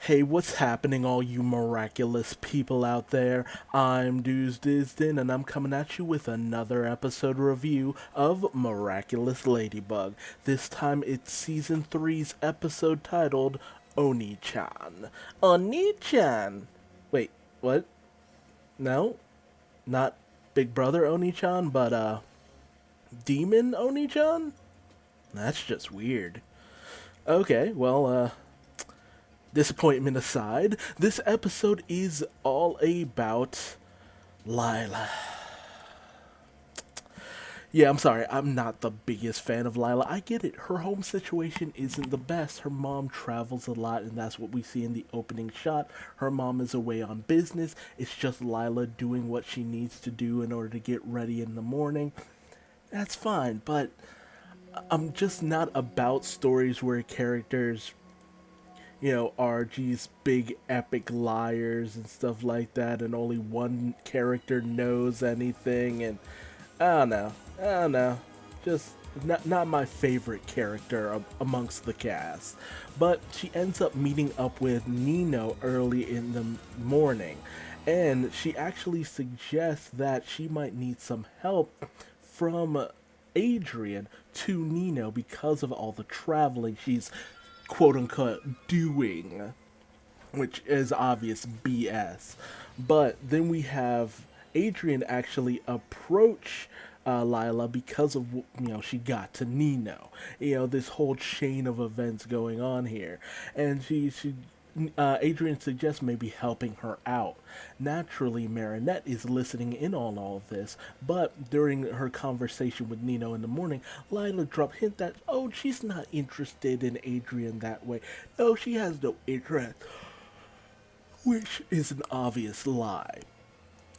Hey, what's happening, all you miraculous people out there? I'm Duuz-Diz-Din, and I'm coming at you with another episode review of Miraculous Ladybug. This time it's Season three's episode titled Onichan. Onichan! Wait, what? No? Not Big Brother Onichan, but, Demon Onichan? That's just weird. Okay, well, disappointment aside, this episode is all about Lila. Yeah, I'm sorry, I'm not the biggest fan of Lila. I get it. Her home situation isn't the best. Her mom travels a lot, and that's what we see in the opening shot. Her mom is away on business. It's just Lila doing what she needs to do in order to get ready in the morning. That's fine, but I'm just not about stories where characters are these big epic liars and stuff like that, and only one character knows anything, and I don't know, just not my favorite character amongst the cast. But she ends up meeting up with Nino early in the morning, and she actually suggests that she might need some help from Adrian to Nino because of all the traveling she's quote unquote doing, which is obvious BS. But then we have Adrian actually approach Lila because of she got to Nino. This whole chain of events going on here, and she Adrian suggests maybe helping her out. Naturally, Marinette is listening in on all of this, but during her conversation with Nino in the morning, Lila dropped hint that, oh, she's not interested in Adrian that way. No, she has no interest, which is an obvious lie.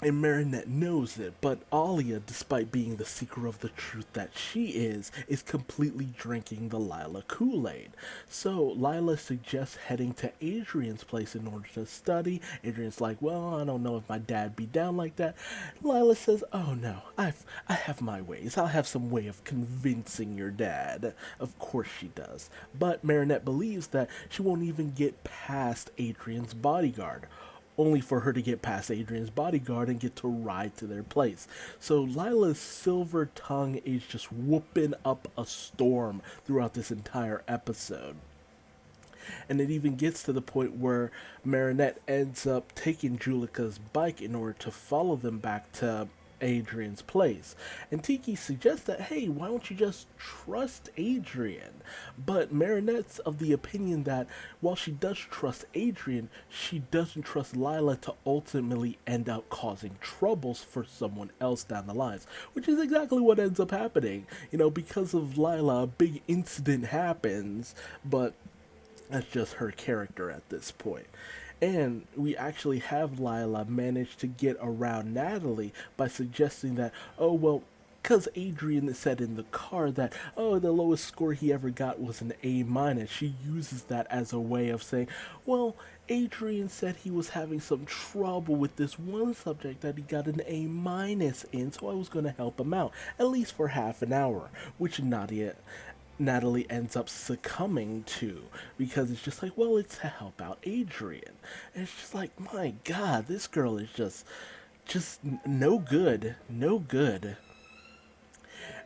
And Marinette knows it, but Alia, despite being the seeker of the truth that she is completely drinking the Lila Kool-Aid. So Lila suggests heading to Adrian's place in order to study. Adrian's like, well, I don't know if my dad be down like that. Lila says, oh no, I have my ways. I'll have some way of convincing your dad. Of course she does. But Marinette believes that she won't even get past Adrian's bodyguard, only for her to get past Adrian's bodyguard and get to ride to their place. So Lila's silver tongue is just whooping up a storm throughout this entire episode. And it even gets to the point where Marinette ends up taking Julica's bike in order to follow them back to Adrian's place. And Tiki suggests that, hey, why don't you just trust Adrian? But Marinette's of the opinion that while she does trust Adrian, she doesn't trust Lila to ultimately end up causing troubles for someone else down the lines, which is exactly what ends up happening. Because of Lila, a big incident happens, but that's just her character at this point. And we actually have Lila manage to get around Natalie by suggesting that, oh, well, because Adrian said in the car that, oh, the lowest score he ever got was an A minus, she uses that as a way of saying, well, Adrian said he was having some trouble with this one subject that he got an A minus in, so I was going to help him out, at least for half an hour, which Natalie ends up succumbing to, because it's just like, well, it's to help out Adrian. And it's just like, my god, this girl is just no good, no good.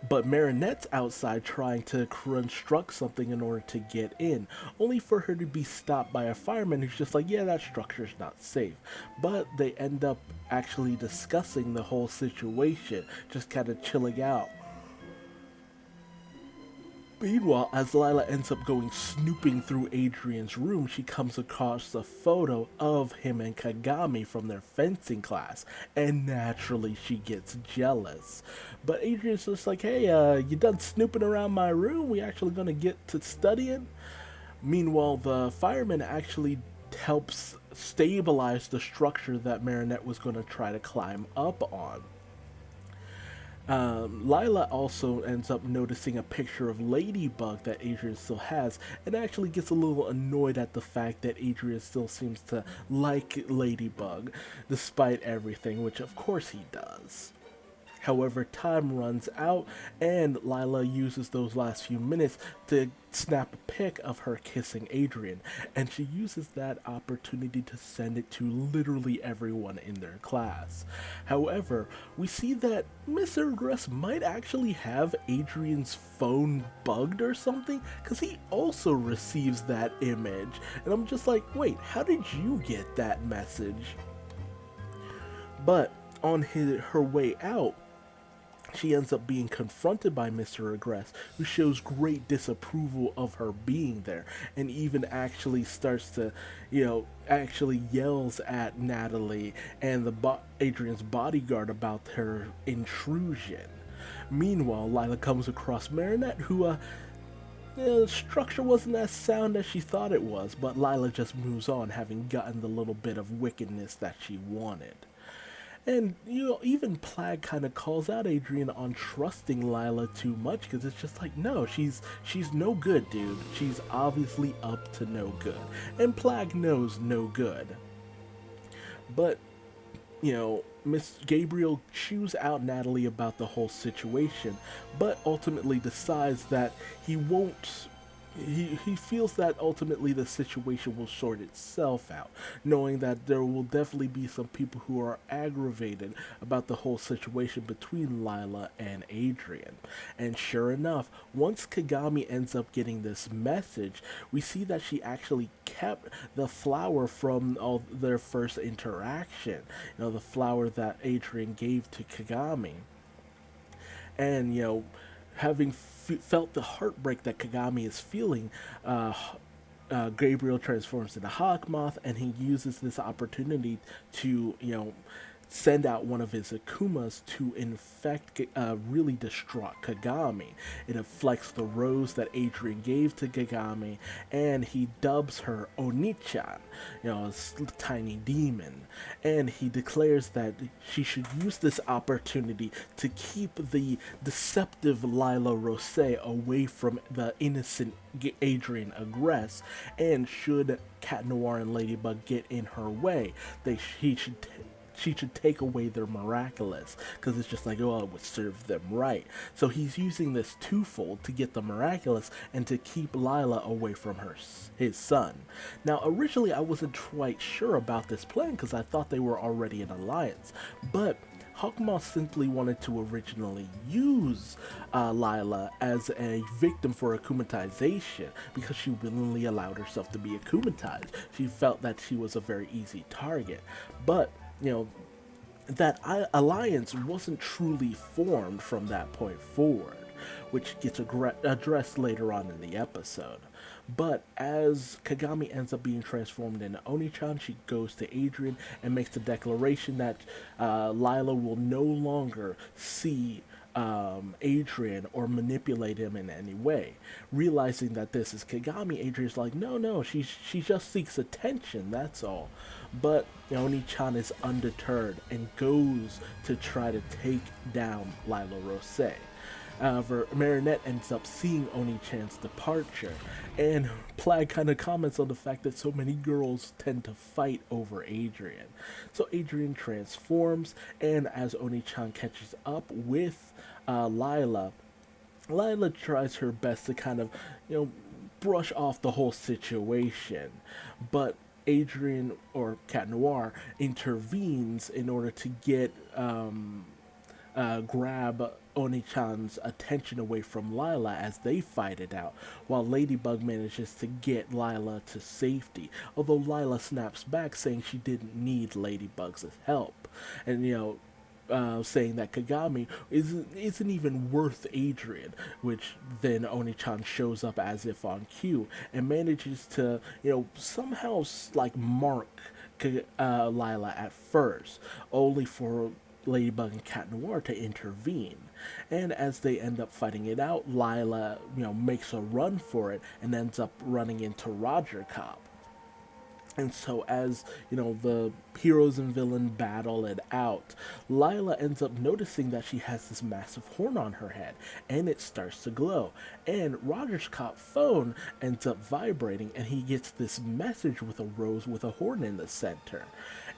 But Marinette's outside trying to construct something in order to get in, only for her to be stopped by a fireman who's just like, yeah, that structure's not safe. But they end up actually discussing the whole situation, just kind of chilling out. Meanwhile, as Lila ends up going snooping through Adrian's room, she comes across a photo of him and Kagami from their fencing class, and naturally she gets jealous. But Adrian's just like, hey, you done snooping around my room? We actually gonna get to studying? Meanwhile, the fireman actually helps stabilize the structure that Marinette was gonna try to climb up on. Lila also ends up noticing a picture of Ladybug that Adrian still has, and actually gets a little annoyed at the fact that Adrian still seems to like Ladybug, despite everything, which of course he does. However, time runs out, and Lila uses those last few minutes to snap a pic of her kissing Adrian, and she uses that opportunity to send it to literally everyone in their class. However, we see that Mr. Gress might actually have Adrian's phone bugged or something, because he also receives that image, and I'm just like, wait, how did you get that message? But on her way out, she ends up being confronted by Mr. Regress, who shows great disapproval of her being there, and even actually starts to, actually yells at Natalie and Adrian's bodyguard about her intrusion. Meanwhile, Lila comes across Marinette, who, the structure wasn't as sound as she thought it was, but Lila just moves on, having gotten the little bit of wickedness that she wanted. And, even Plague kind of calls out Adrian on trusting Lila too much, because it's just like, no, she's no good, dude. She's obviously up to no good. And Plague knows no good. But, Miss Gabriel chews out Natalie about the whole situation, but ultimately decides that he won't he feels that ultimately the situation will sort itself out, knowing that there will definitely be some people who are aggravated about the whole situation between Lila and Adrian. And sure enough, once Kagami ends up getting this message, we see that she actually kept the flower from all their first interaction, the flower that Adrian gave to Kagami. And, having felt the heartbreak that Kagami is feeling, Gabriel transforms into Hawkmoth, and he uses this opportunity to, send out one of his Akumas to infect, really distraught Kagami. It afflicts the rose that Adrian gave to Kagami, and he dubs her Onichan, a tiny demon. And he declares that she should use this opportunity to keep the deceptive Lila Rose away from the innocent Adrian Agress, and should Cat Noir and Ladybug get in her way, she should take away their Miraculous, because it's just like, oh, it would serve them right. So he's using this twofold to get the Miraculous and to keep Lila away from his son. Now, originally I wasn't quite sure about this plan, because I thought they were already in alliance, but Hawkmoth simply wanted to originally use Lila as a victim for akumatization, because she willingly allowed herself to be akumatized. She felt that she was a very easy target. But that alliance wasn't truly formed from that point forward, which gets addressed later on in the episode. But as Kagami ends up being transformed into Onichan, she goes to Adrian and makes the declaration that Lila will no longer see Adrian or manipulate him in any way. Realizing that this is Kagami, Adrian's like, no, she just seeks attention, that's all. But Onichan is undeterred and goes to try to take down Lila Rose. However, Marinette ends up seeing Onichan's departure, and Plague kind of comments on the fact that so many girls tend to fight over Adrian. So Adrian transforms, and as Onichan catches up with Lila tries her best to kind of, brush off the whole situation, but Adrian, or Cat Noir, intervenes in order to get grab Onichan's attention away from Lila as they fight it out, while Ladybug manages to get Lila to safety, although Lila snaps back saying she didn't need Ladybug's help, and saying that Kagami isn't even worth Adrian, which then Onichan shows up as if on cue and manages to, somehow like mark Lila at first, only for Ladybug and Cat Noir to intervene. And as they end up fighting it out, Lila, makes a run for it and ends up running into Roger Cop. And so, as the heroes and villain battle it out, Lila ends up noticing that she has this massive horn on her head, and it starts to glow. And Roger's cop phone ends up vibrating, and he gets this message with a rose with a horn in the center.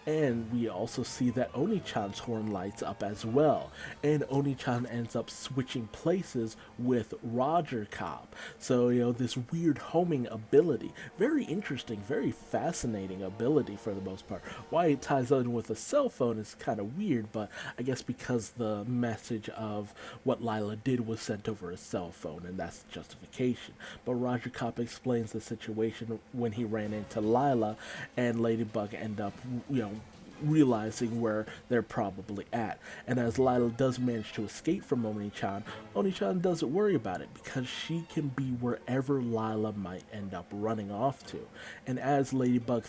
And we also see that Onichan's horn lights up as well. And Onichan ends up switching places with Roger Cop. So, this weird homing ability. Very interesting, very fascinating ability for the most part. Why it ties in with a cell phone is kind of weird, but I guess because the message of what Lila did was sent over a cell phone, and that's the justification. But Roger Cop explains the situation when he ran into Lila, and Ladybug end up, realizing where they're probably at. And as Lila does manage to escape from Onichan, Onichan doesn't worry about it because she can be wherever Lila might end up running off to. And as Ladybug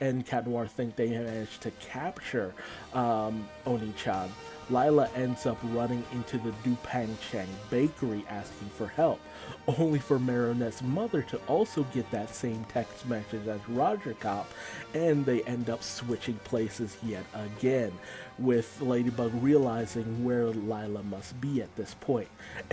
and Cat Noir think they managed to capture Onichan, Lila ends up running into the Dupang Chang bakery asking for help, only for Marinette's mother to also get that same text message as Roger Cop, and they end up switching places yet again, with Ladybug realizing where Lila must be at this point.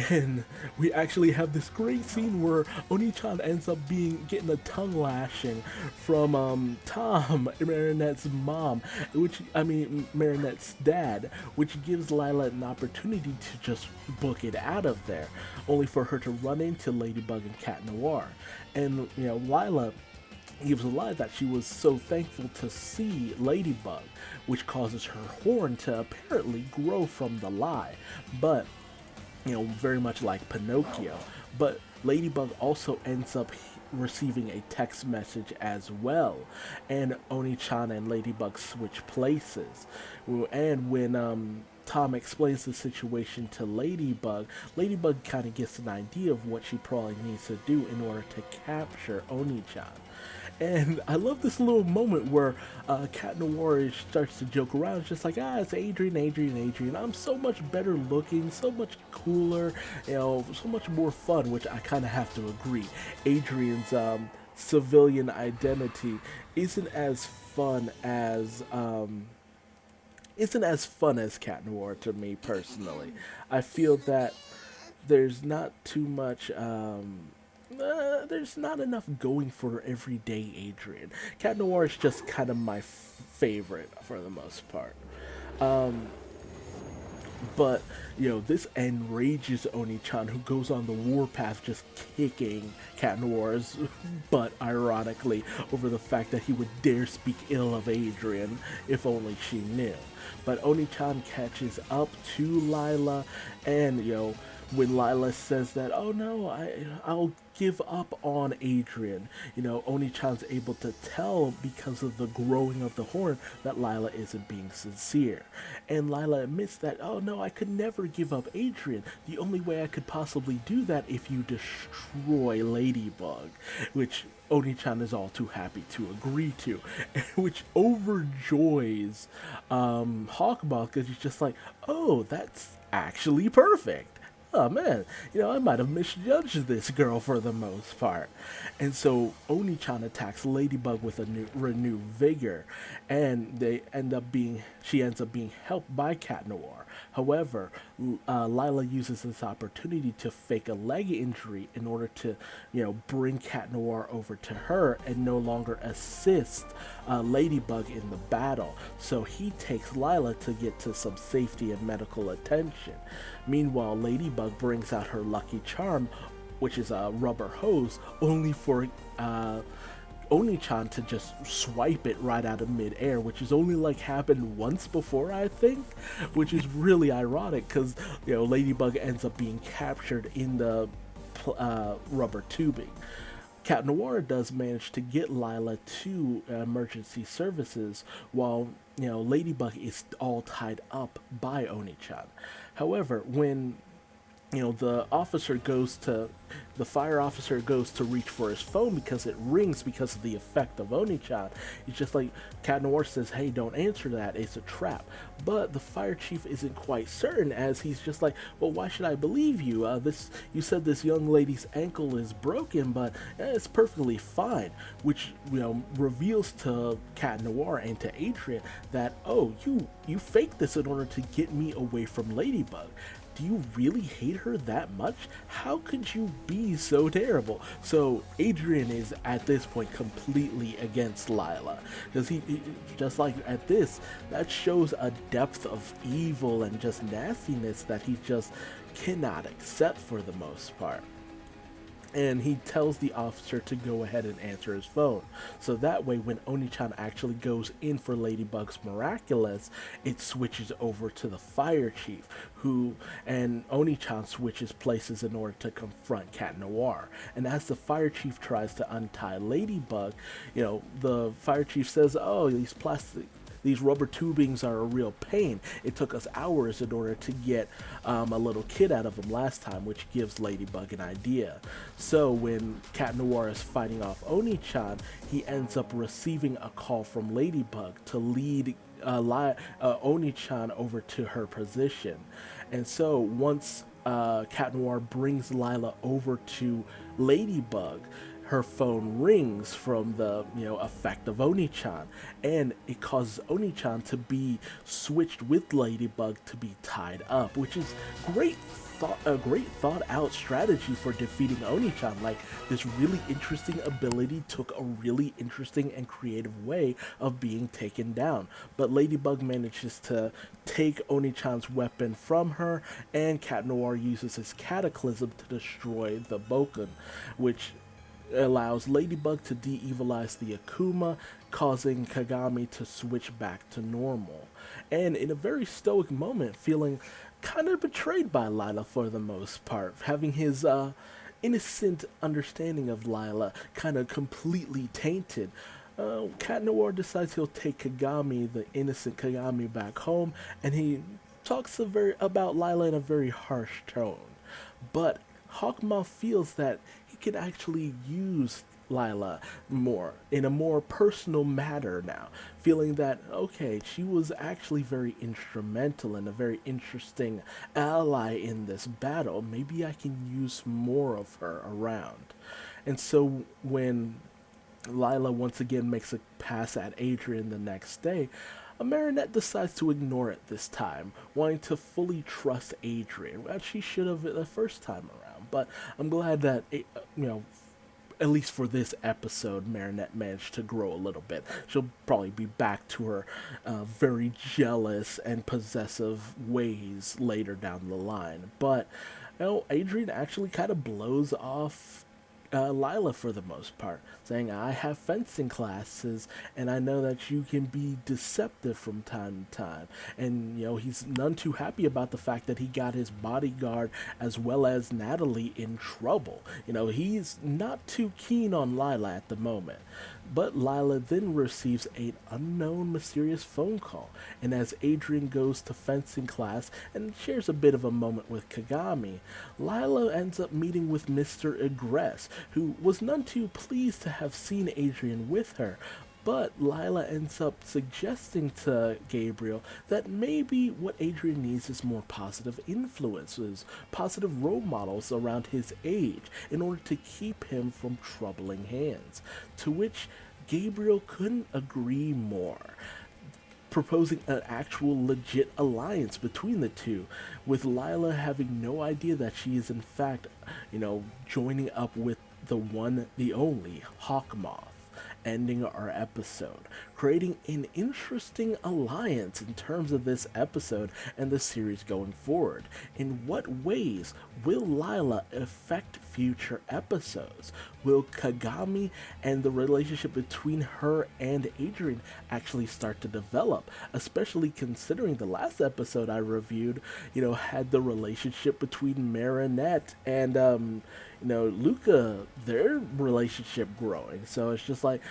And we actually have this great scene where Onichan ends up getting a tongue lashing from Tom, Marinette's mom, Marinette's dad, which gives Lila an opportunity to just book it out of there, only for her to run into Ladybug and Cat Noir. And, Lila gives a lie that she was so thankful to see Ladybug, which causes her horn to apparently grow from the lie. But, very much like Pinocchio. But Ladybug also ends up receiving a text message as well, and Onichan and Ladybug switch places. And when Tom explains the situation to Ladybug, Ladybug kind of gets an idea of what she probably needs to do in order to capture Onichan. And I love this little moment where Cat Noir starts to joke around. It's just like, it's Adrien. I'm so much better looking, so much cooler, so much more fun, which I kind of have to agree. Adrian's civilian identity isn't as fun as Cat Noir to me personally. I feel that there's not too much. There's not enough going for everyday Adrian. Cat Noir is just kind of my favorite for the most part. Um, but, this enrages Onichan, who goes on the warpath just kicking Cat Noir's butt, ironically, over the fact that he would dare speak ill of Adrian, if only she knew. But Onichan catches up to Lila, and, when Lila says that, oh no, I'll give up on Adrian, Onichan's able to tell because of the growing of the horn that Lila isn't being sincere. And Lila admits that, oh no, I could never give up Adrian. The only way I could possibly do that if you destroy Ladybug, which Onichan is all too happy to agree to, which overjoys Hawkmoth, because he's just like, oh, that's actually perfect. Oh man, I might have misjudged this girl for the most part. And so Onichan attacks Ladybug with a renewed vigor, and she ends up being helped by Cat Noir. However, Lila uses this opportunity to fake a leg injury in order to, bring Cat Noir over to her and no longer assist Ladybug in the battle. So he takes Lila to get to some safety and medical attention. Meanwhile, Ladybug brings out her lucky charm, which is a rubber hose, only for Onichan to just swipe it right out of midair, which has only happened once before, I think, which is really ironic because Ladybug ends up being captured in the rubber tubing. Cat Noir does manage to get Lila to emergency services while Ladybug is all tied up by Onichan. However, when The fire officer goes to reach for his phone because it rings because of the effect of Onichan. It's just like Cat Noir says, hey, don't answer that, it's a trap. But the fire chief isn't quite certain, as he's just like, well, why should I believe you? You said this young lady's ankle is broken, but it's perfectly fine, which reveals to Cat Noir and to Adrian that, oh, you faked this in order to get me away from Ladybug. Do you really hate her that much? How could you be so terrible? So Adrian is at this point completely against Lila, because he just like at this, that shows a depth of evil and just nastiness that he just cannot accept for the most part. And he tells the officer to go ahead and answer his phone. So that way, when Onichan actually goes in for Ladybug's Miraculous, it switches over to the fire chief, and Onichan switches places in order to confront Cat Noir. And as the fire chief tries to untie Ladybug, the fire chief says, oh, these rubber tubings are a real pain. It took us hours in order to get a little kid out of them last time, which gives Ladybug an idea. So when Cat Noir is fighting off Onichan, he ends up receiving a call from Ladybug to lead Onichan over to her position. And so once Cat Noir brings Lila over to Ladybug, her phone rings from the effect of Onichan, and it causes Onichan to be switched with Ladybug to be tied up, which is a great thought out strategy for defeating Onichan. Like, this really interesting ability took a really interesting and creative way of being taken down. But Ladybug manages to take Onichan's weapon from her, and Cat Noir uses his Cataclysm to destroy the Boken, which allows Ladybug to de-evilize the Akuma, causing Kagami to switch back to normal. And in a very stoic moment, feeling kind of betrayed by Lila for the most part, having his innocent understanding of Lila kind of completely tainted, Cat Noir decides he'll take Kagami, the innocent Kagami, back home, and he talks about Lila in a very harsh tone. But Hawkmoth feels that he can actually use Lila more in a more personal matter now, feeling that okay, she was actually very instrumental and a very interesting ally in this battle. Maybe I can use more of her around. And so when Lila once again makes a pass at Adrian the next day, a Marinette decides to ignore it this time, wanting to fully trust Adrian, as she should have the first time around. But I'm glad that, at least for this episode, Marinette managed to grow a little bit. She'll probably be back to her very jealous and possessive ways later down the line. But, Adrian actually kind of blows off Lila for the most part, saying, I have fencing classes, and I know that you can be deceptive from time to time. And, he's none too happy about the fact that he got his bodyguard as well as Natalie in trouble. He's not too keen on Lila at the moment. But Lila then receives an unknown mysterious phone call, and as Adrian goes to fencing class and shares a bit of a moment with Kagami, Lila ends up meeting with Mr. Egress, who was none too pleased to have seen Adrian with her. But Lila ends up suggesting to Gabriel that maybe what Adrian needs is more positive influences, positive role models around his age, in order to keep him from troubling hands. To which Gabriel couldn't agree more, proposing an actual legit alliance between the two, with Lila having no idea that she is in fact, joining up with the one, the only Hawkmoth, ending our episode, creating an interesting alliance in terms of this episode and the series going forward. In what ways will Lila affect future episodes? Will Kagami and the relationship between her and Adrian actually start to develop, especially considering the last episode I reviewed, had the relationship between Marinette and Luca, their relationship growing. So it's just like,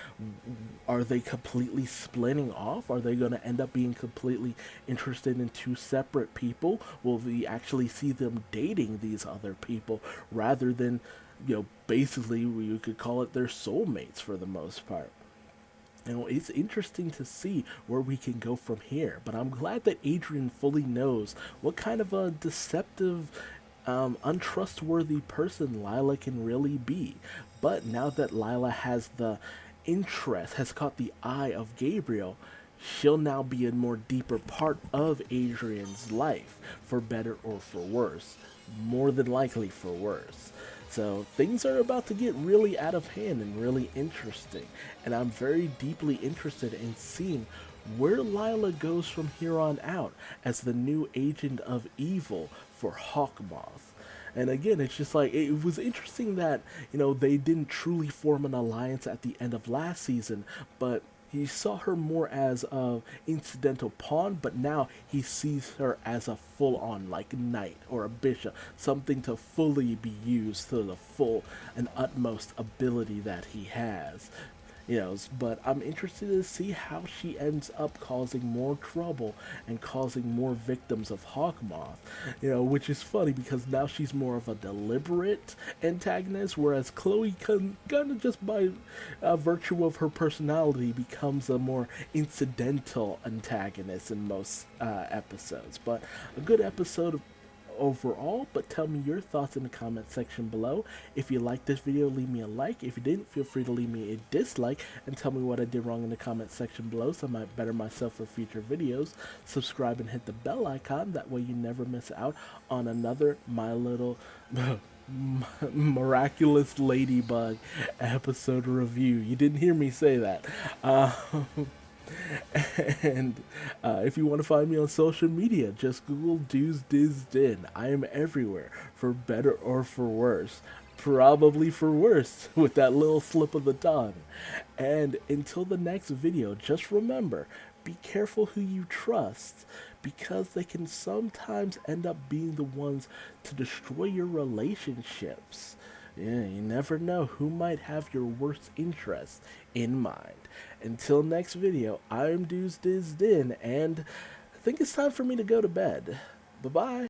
Are they completely splitting off? Are they going to end up being completely interested in two separate people? Will we actually see them dating these other people rather than, basically you could call it their soulmates for the most part? It's interesting to see where we can go from here, but I'm glad that Adrian fully knows what kind of a deceptive, untrustworthy person Lila can really be. But now that Lila has the interest, has caught the eye of Gabriel, she'll now be a more deeper part of Adrian's life, for better or for worse. More than likely for worse. So things are about to get really out of hand and really interesting. And I'm very deeply interested in seeing where Lila goes from here on out as the new agent of evil for Hawkmoth. And again, it's just like it was interesting that, they didn't truly form an alliance at the end of last season, but he saw her more as a incidental pawn, but now he sees her as a full-on like knight or a bishop, something to fully be used to the full and utmost ability that he has. But I'm interested to see how she ends up causing more trouble and causing more victims of Hawkmoth, which is funny because now she's more of a deliberate antagonist, whereas Chloe can kind of just by virtue of her personality becomes a more incidental antagonist in most episodes. But a good episode overall, but tell me your thoughts in the comment section below. If you liked this video, leave me a like. If you didn't, feel free to leave me a dislike and tell me what I did wrong in the comment section below so I might better myself for future videos. Subscribe and hit the bell icon, that way you never miss out on another My Little Miraculous Ladybug episode review. You didn't hear me say that. And if you want to find me on social media, just Google Duuz-Diz-Din. I am everywhere, for better or for worse. Probably for worse, with that little slip of the tongue. And until the next video, just remember, be careful who you trust, because they can sometimes end up being the ones to destroy your relationships. Yeah, you never know who might have your worst interest in mind. Until next video, I'm Duuz-Diz-Din, and I think it's time for me to go to bed. Bye-bye.